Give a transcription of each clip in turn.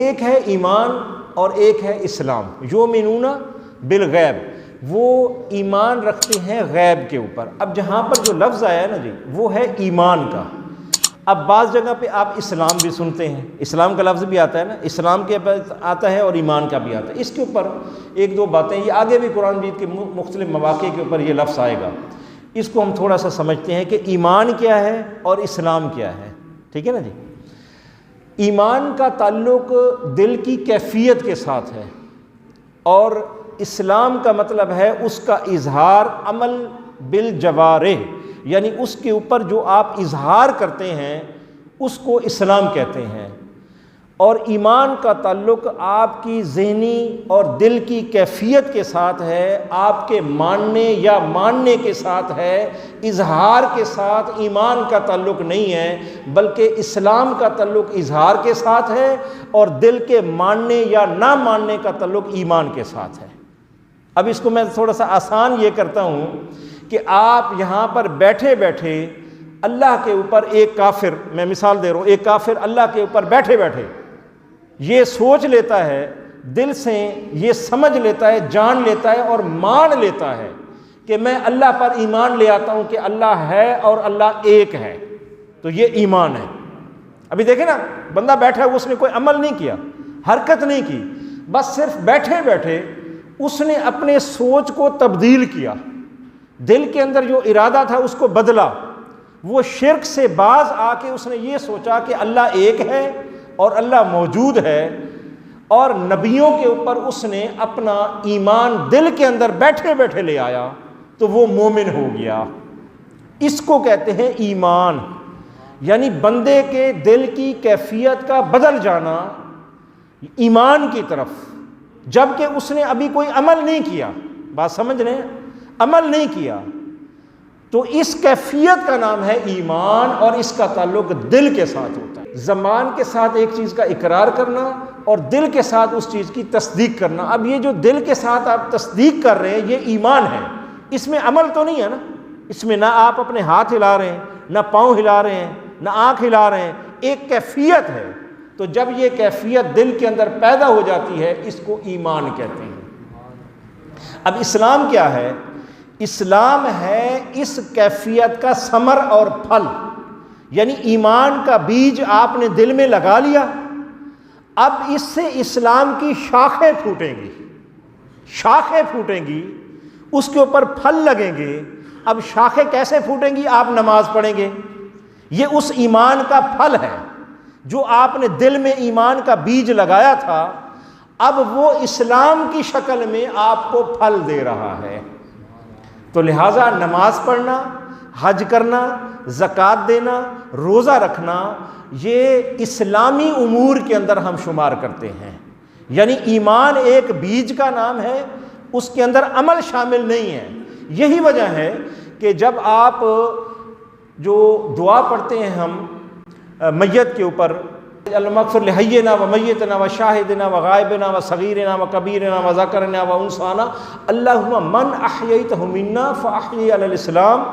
ایک ہے ایمان اور ایک ہے اسلام۔ یؤمنون بالغیب، وہ ایمان رکھتے ہیں غیب کے اوپر۔ اب جہاں پر جو لفظ آیا ہے نا جی، وہ ہے ایمان کا۔ اب بعض جگہ پہ آپ اسلام بھی سنتے ہیں، اسلام کا لفظ بھی آتا ہے نا، اسلام کے آتا ہے اور ایمان کا بھی آتا ہے۔ اس کے اوپر ایک دو باتیں، یہ آگے بھی قرآن مجید کے مختلف مواقع کے اوپر یہ لفظ آئے گا، اس کو ہم تھوڑا سا سمجھتے ہیں کہ ایمان کیا ہے اور اسلام کیا ہے، ٹھیک ہے نا جی۔ ایمان کا تعلق دل کی کیفیت کے ساتھ ہے، اور اسلام کا مطلب ہے اس کا اظہار عمل بالجوارح، یعنی اس کے اوپر جو آپ اظہار کرتے ہیں اس کو اسلام کہتے ہیں۔ اور ایمان کا تعلق آپ کی ذہنی اور دل کی کیفیت کے ساتھ ہے، آپ کے ماننے یا ماننے کے ساتھ ہے، اظہار کے ساتھ ایمان کا تعلق نہیں ہے، بلکہ اسلام کا تعلق اظہار کے ساتھ ہے اور دل کے ماننے یا نہ ماننے کا تعلق ایمان کے ساتھ ہے۔ اب اس کو میں تھوڑا سا آسان یہ کرتا ہوں کہ آپ یہاں پر بیٹھے بیٹھے اللہ کے اوپر، ایک کافر، میں مثال دے رہا ہوں، ایک کافر اللہ کے اوپر بیٹھے بیٹھے یہ سوچ لیتا ہے، دل سے یہ سمجھ لیتا ہے، جان لیتا ہے اور مان لیتا ہے کہ میں اللہ پر ایمان لے آتا ہوں کہ اللہ ہے اور اللہ ایک ہے، تو یہ ایمان ہے۔ ابھی دیکھیں نا، بندہ بیٹھا ہے، اس نے کوئی عمل نہیں کیا، حرکت نہیں کی، بس صرف بیٹھے بیٹھے اس نے اپنے سوچ کو تبدیل کیا، دل کے اندر جو ارادہ تھا اس کو بدلا، وہ شرک سے باز آ کے اس نے یہ سوچا کہ اللہ ایک ہے اور اللہ موجود ہے، اور نبیوں کے اوپر اس نے اپنا ایمان دل کے اندر بیٹھے بیٹھے لے آیا، تو وہ مومن ہو گیا۔ اس کو کہتے ہیں ایمان، یعنی بندے کے دل کی کیفیت کا بدل جانا ایمان کی طرف، جبکہ اس نے ابھی کوئی عمل نہیں کیا۔ بات سمجھ رہے ہیں؟ عمل نہیں کیا، تو اس کیفیت کا نام ہے ایمان، اور اس کا تعلق دل کے ساتھ ہوتا ہے۔ زبان کے ساتھ ایک چیز کا اقرار کرنا اور دل کے ساتھ اس چیز کی تصدیق کرنا۔ اب یہ جو دل کے ساتھ آپ تصدیق کر رہے ہیں یہ ایمان ہے، اس میں عمل تو نہیں ہے نا، اس میں نہ آپ اپنے ہاتھ ہلا رہے ہیں، نہ پاؤں ہلا رہے ہیں، نہ آنکھ ہلا رہے ہیں، ایک کیفیت ہے۔ تو جب یہ کیفیت دل کے اندر پیدا ہو جاتی ہے، اس کو ایمان کہتے ہیں۔ اب اسلام کیا ہے؟ اسلام ہے اس کیفیت کا ثمر اور پھل، یعنی ایمان کا بیج آپ نے دل میں لگا لیا، اب اس سے اسلام کی شاخیں پھوٹیں گی، شاخیں پھوٹیں گی، اس کے اوپر پھل لگیں گے۔ اب شاخیں کیسے پھوٹیں گی؟ آپ نماز پڑھیں گے، یہ اس ایمان کا پھل ہے جو آپ نے دل میں ایمان کا بیج لگایا تھا، اب وہ اسلام کی شکل میں آپ کو پھل دے رہا ہے۔ تو لہٰذا نماز پڑھنا، حج کرنا، زکوٰۃ دینا، روزہ رکھنا، یہ اسلامی امور کے اندر ہم شمار کرتے ہیں۔ یعنی ایمان ایک بیج کا نام ہے، اس کے اندر عمل شامل نہیں ہے۔ یہی وجہ ہے کہ جب آپ جو دعا پڑھتے ہیں ہم میت کے اوپر، اللہم اغفر لحینا و میتنا و شاہدنا و غائبنا و صغیرنا و کبیرنا و ذکرنا و انثانا، اللہم من احییتہ منا فاحیی علی الاسلام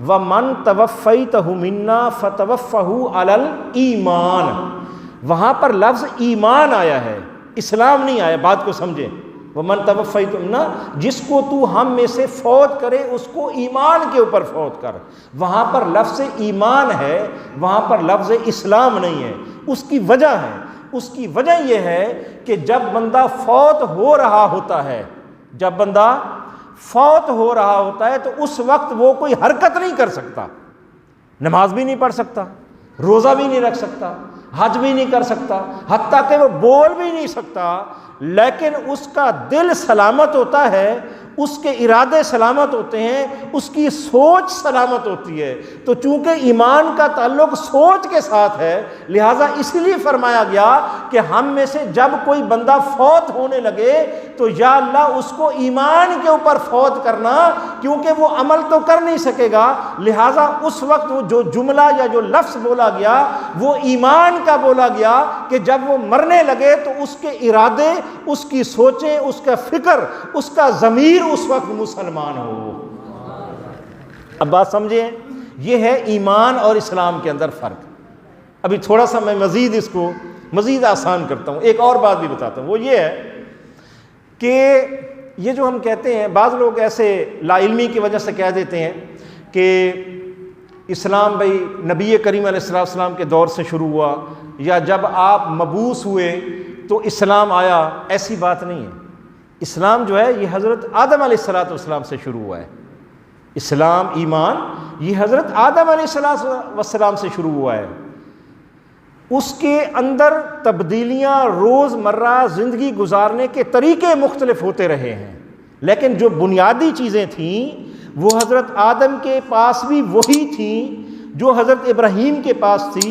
و من توفیتہ منا فتوفہ علی الایمان۔ وہاں پر لفظ ایمان آیا ہے، اسلام نہیں آیا، بات کو سمجھیں۔ وَمَن تَوَفَّيْتُ مِنَّا، جس کو تو ہم میں سے فوت کرے اس کو ایمان کے اوپر فوت کر۔ وہاں پر لفظ ایمان ہے، وہاں پر لفظ اسلام نہیں ہے۔ اس کی وجہ ہے، اس کی وجہ یہ ہے کہ جب بندہ فوت ہو رہا ہوتا ہے، جب بندہ فوت ہو رہا ہوتا ہے تو اس وقت وہ کوئی حرکت نہیں کر سکتا، نماز بھی نہیں پڑھ سکتا، روزہ بھی نہیں رکھ سکتا، حج بھی نہیں کر سکتا، حتیٰ کہ وہ بول بھی نہیں سکتا، لیکن اس کا دل سلامت ہوتا ہے، اس کے ارادے سلامت ہوتے ہیں، اس کی سوچ سلامت ہوتی ہے۔ تو چونکہ ایمان کا تعلق سوچ کے ساتھ ہے، لہٰذا اس لیے فرمایا گیا کہ ہم میں سے جب کوئی بندہ فوت ہونے لگے تو یا اللہ اس کو ایمان کے اوپر فوت کرنا، کیونکہ وہ عمل تو کر نہیں سکے گا، لہٰذا اس وقت وہ جو جملہ یا جو لفظ بولا گیا وہ ایمان کا بولا گیا کہ جب وہ مرنے لگے تو اس کے ارادے، اس کی سوچیں، اس کا فکر، اس کا ضمیر اس وقت مسلمان ہو۔ اب بات سمجھیں، یہ ہے ایمان اور اسلام کے اندر فرق۔ ابھی تھوڑا سا میں مزید اس کو مزید آسان کرتا ہوں، ایک اور بات بھی بتاتا ہوں، وہ یہ ہے کہ یہ جو ہم کہتے ہیں، بعض لوگ ایسے لا علمی کی وجہ سے کہہ دیتے ہیں کہ اسلام بھائی نبی کریم علیہ السلام کے دور سے شروع ہوا، یا جب آپ مبعوث ہوئے تو اسلام آیا. ایسی بات نہیں ہے. اسلام جو ہے یہ حضرت آدم علیہ السلام سے شروع ہوا ہے. اسلام ایمان یہ حضرت آدم علیہ السلام سے شروع ہوا ہے. اس کے اندر تبدیلیاں روز مرہ زندگی گزارنے کے طریقے مختلف ہوتے رہے ہیں، لیکن جو بنیادی چیزیں تھیں وہ حضرت آدم کے پاس بھی وہی تھیں جو حضرت ابراہیم کے پاس تھی،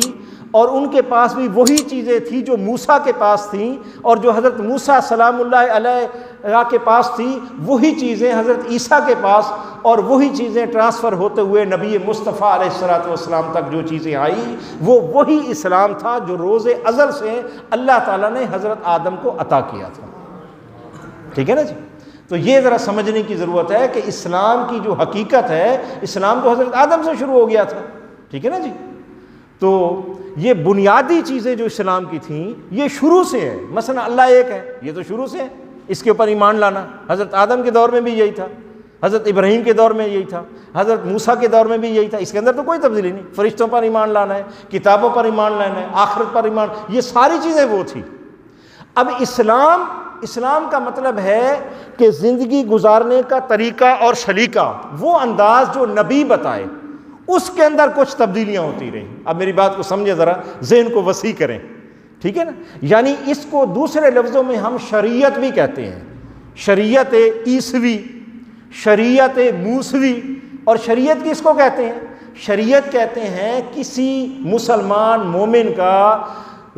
اور ان کے پاس بھی وہی چیزیں تھیں جو موسیٰ کے پاس تھیں، اور جو حضرت موسیٰ سلام اللہ علیہ کے پاس تھی وہی چیزیں حضرت عیسیٰ کے پاس، اور وہی چیزیں ٹرانسفر ہوتے ہوئے نبی مصطفیٰ علیہ السلام تک جو چیزیں آئیں وہ وہی اسلام تھا جو روز ازل سے اللہ تعالیٰ نے حضرت آدم کو عطا کیا تھا. ٹھیک ہے نا جی؟ تو یہ ذرا سمجھنے کی ضرورت ہے کہ اسلام کی جو حقیقت ہے، اسلام تو حضرت آدم سے شروع ہو گیا تھا. ٹھیک ہے نا جی؟ تو یہ بنیادی چیزیں جو اسلام کی تھیں یہ شروع سے ہیں. مثلا اللہ ایک ہے، یہ تو شروع سے ہے، اس کے اوپر ایمان لانا. حضرت آدم کے دور میں بھی یہی تھا، حضرت ابراہیم کے دور میں یہی تھا، حضرت موسیٰ کے دور میں بھی یہی تھا. اس کے اندر تو کوئی تبدیلی نہیں. فرشتوں پر ایمان لانا ہے، کتابوں پر ایمان لانا ہے، آخرت پر ایمان، یہ ساری چیزیں وہ تھی. اب اسلام کا مطلب ہے کہ زندگی گزارنے کا طریقہ اور سلیقہ، وہ انداز جو نبی بتائے، اس کے اندر کچھ تبدیلیاں ہوتی رہیں. اب میری بات کو سمجھے، ذرا ذہن کو وسیع کریں. ٹھیک ہے نا؟ یعنی اس کو دوسرے لفظوں میں ہم شریعت بھی کہتے ہیں. شریعت عیسوی، شریعت موسوی. اور شریعت کس کو کہتے ہیں؟ شریعت کہتے ہیں کسی مسلمان مومن کا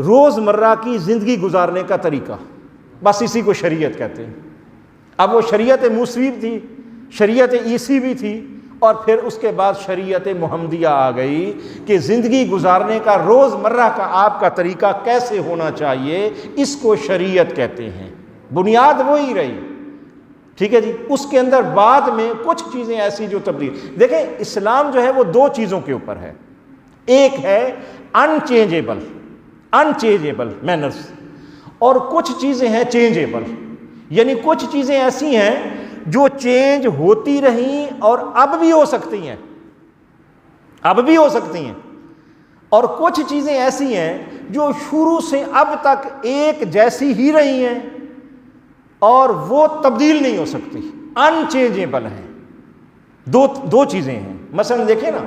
روز مرہ کی زندگی گزارنے کا طریقہ، بس اسی کو شریعت کہتے ہیں. اب وہ شریعت موسوی تھی، شریعت عیسی بھی تھی، اور پھر اس کے بعد شریعت محمدیہ آ گئی کہ زندگی گزارنے کا روز مرہ کا آپ کا طریقہ کیسے ہونا چاہیے، اس کو شریعت کہتے ہیں. بنیاد وہی رہی. ٹھیک ہے جی؟ اس کے اندر بعد میں کچھ چیزیں ایسی جو تبدیل. دیکھیں اسلام جو ہے وہ دو چیزوں کے اوپر ہے. ایک ہے انچینجیبل مینرز، اور کچھ چیزیں ہیں چینجیبل. یعنی کچھ چیزیں ایسی ہیں جو چینج ہوتی رہیں اور اب بھی ہو سکتی ہیں، اور کچھ چیزیں ایسی ہیں جو شروع سے اب تک ایک جیسی ہی رہی ہیں اور وہ تبدیل نہیں ہو سکتی، انچینجیبل ہیں. دو چیزیں ہیں. مثلا دیکھیں نا،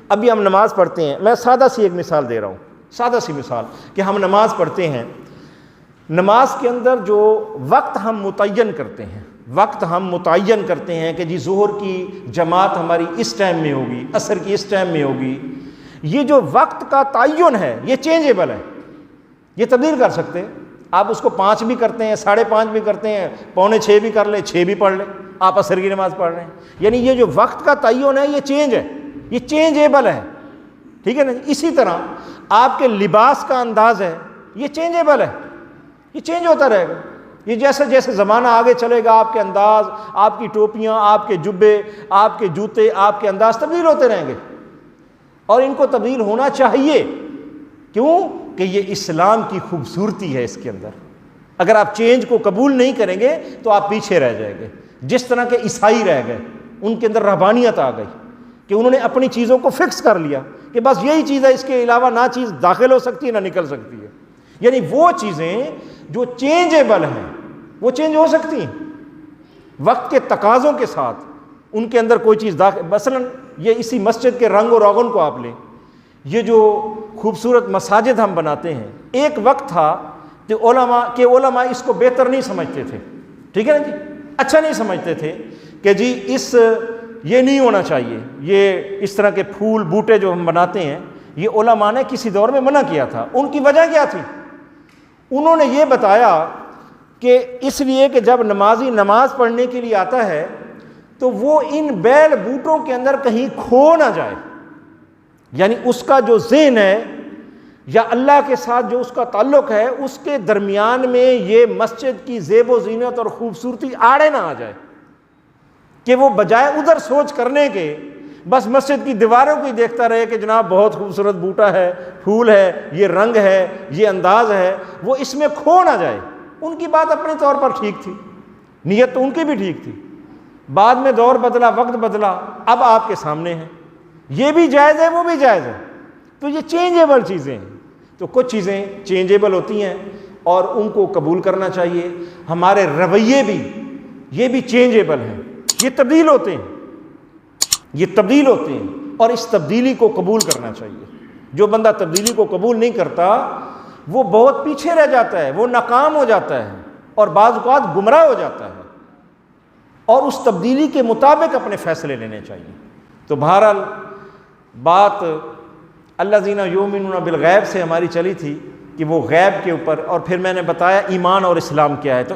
ابھی ہم نماز پڑھتے ہیں، میں سادہ سی ایک مثال دے رہا ہوں، سادہ سی مثال کہ ہم نماز پڑھتے ہیں. نماز کے اندر جو وقت ہم متعین کرتے ہیں کہ جی ظہر کی جماعت ہماری اس ٹائم میں ہوگی، عصر کی اس ٹائم میں ہوگی، یہ جو وقت کا تعین ہے یہ چینجیبل ہے، یہ تبدیل کر سکتے ہیں. آپ اس کو 5 بھی کرتے ہیں، 5:30 بھی کرتے ہیں، 5:45 بھی کر لیں، 6 بھی پڑھ لیں، آپ عصر کی نماز پڑھ رہے ہیں. یعنی یہ جو وقت کا تعین ہے یہ چینج ہے، یہ چینجیبل ہے. ٹھیک ہے نا؟ اسی طرح آپ کے لباس کا انداز ہے، یہ چینجیبل ہے، یہ چینج ہوتا رہے گا. یہ جیسے جیسے زمانہ آگے چلے گا آپ کے انداز، آپ کی ٹوپیاں، آپ کے جبے، آپ کے جوتے، آپ کے انداز تبدیل ہوتے رہیں گے، اور ان کو تبدیل ہونا چاہیے. کیوں؟ کہ یہ اسلام کی خوبصورتی ہے اس کے اندر. اگر آپ چینج کو قبول نہیں کریں گے تو آپ پیچھے رہ جائیں گے. جس طرح کے عیسائی رہ گئے، ان کے اندر رہبانیت آ گئی کہ انہوں نے اپنی چیزوں کو فکس کر لیا کہ بس یہی چیز ہے، اس کے علاوہ نہ چیز داخل ہو سکتی ہے نہ نکل سکتی ہے. یعنی وہ چیزیں جو چینجیبل ہیں وہ چینج ہو سکتی ہیں وقت کے تقاضوں کے ساتھ. ان کے اندر کوئی چیز داخل، مثلا یہ اسی مسجد کے رنگ و روغن کو آپ لیں، یہ جو خوبصورت مساجد ہم بناتے ہیں، ایک وقت تھا کہ علماء اس کو بہتر نہیں سمجھتے تھے. ٹھیک ہے نا جی؟ اچھا نہیں سمجھتے تھے کہ جی یہ نہیں ہونا چاہیے، یہ اس طرح کے پھول بوٹے جو ہم بناتے ہیں یہ علماء نے کسی دور میں منع کیا تھا. ان کی وجہ کیا تھی؟ انہوں نے یہ بتایا کہ اس لیے کہ جب نمازی نماز پڑھنے کے لیے آتا ہے تو وہ ان بیل بوٹوں کے اندر کہیں کھو نہ جائے. یعنی اس کا جو ذہن ہے یا اللہ کے ساتھ جو اس کا تعلق ہے، اس کے درمیان میں یہ مسجد کی زیب و زینت اور خوبصورتی آڑے نہ آ جائے، کہ وہ بجائے ادھر سوچ کرنے کے بس مسجد کی دیواروں کو ہی دیکھتا رہے کہ جناب بہت خوبصورت بوٹا ہے، پھول ہے، یہ رنگ ہے، یہ انداز ہے، وہ اس میں کھو نہ جائے۔ ان کی بات اپنے طور پر ٹھیک تھی، نیت تو ان کی بھی ٹھیک تھی، بعد میں دور بدلا، وقت بدلا، اب آپ کے سامنے ہے، یہ بھی جائز ہے وہ بھی جائز ہے، تو یہ چینجیبل چیزیں ہیں۔ تو کچھ چیزیں چینجیبل ہوتی ہیں اور ان کو قبول کرنا چاہیے۔ ہمارے رویے بھی، یہ بھی چینجیبل ہیں، یہ تبدیل ہوتے ہیں، یہ تبدیل ہوتے ہیں، اور اس تبدیلی کو قبول کرنا چاہیے۔ جو بندہ تبدیلی کو قبول نہیں کرتا وہ بہت پیچھے رہ جاتا ہے، وہ ناکام ہو جاتا ہے اور بعض اوقات گمراہ ہو جاتا ہے، اور اس تبدیلی کے مطابق اپنے فیصلے لینے چاہیے۔ تو بہرحال بات الذین یؤمنون بالغیب سے ہماری چلی تھی کہ وہ غیب کے اوپر، اور پھر میں نے بتایا ایمان اور اسلام کیا ہے۔ تو